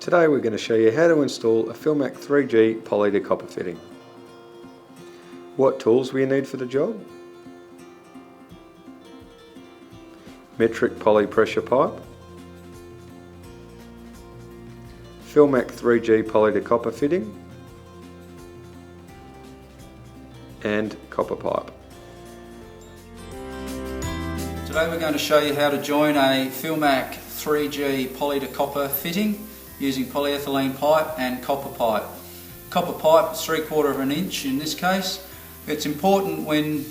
Today we're going to show you how to install a Philmac 3G poly to copper fitting. What tools will you need for the job? Metric poly pressure pipe, Philmac 3G poly to copper fitting, and copper pipe. Today we're going to show you how to join a Philmac 3G poly to copper fitting using polyethylene pipe and copper pipe. Copper pipe is 3/4 of an inch in this case. It's important when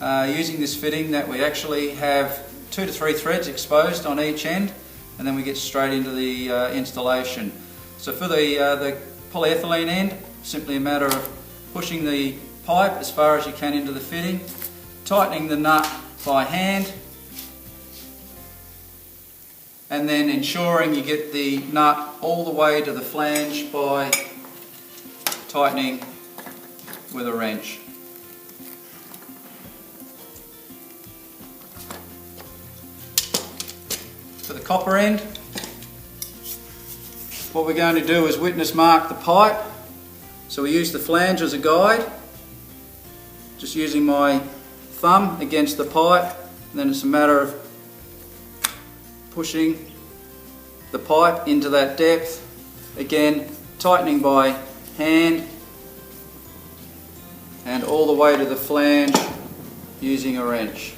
using this fitting that we actually have 2 to 3 threads exposed on each end, and then we get straight into the installation. So for the polyethylene end, simply a matter of pushing the pipe as far as you can into the fitting, tightening the nut by hand, and then ensuring you get the nut all the way to the flange by tightening with a wrench. For the copper end, what we're going to do is witness mark the pipe. So we use the flange as a guide, just using my thumb against the pipe, and then it's a matter of pushing the pipe into that depth, again tightening by hand and all the way to the flange using a wrench.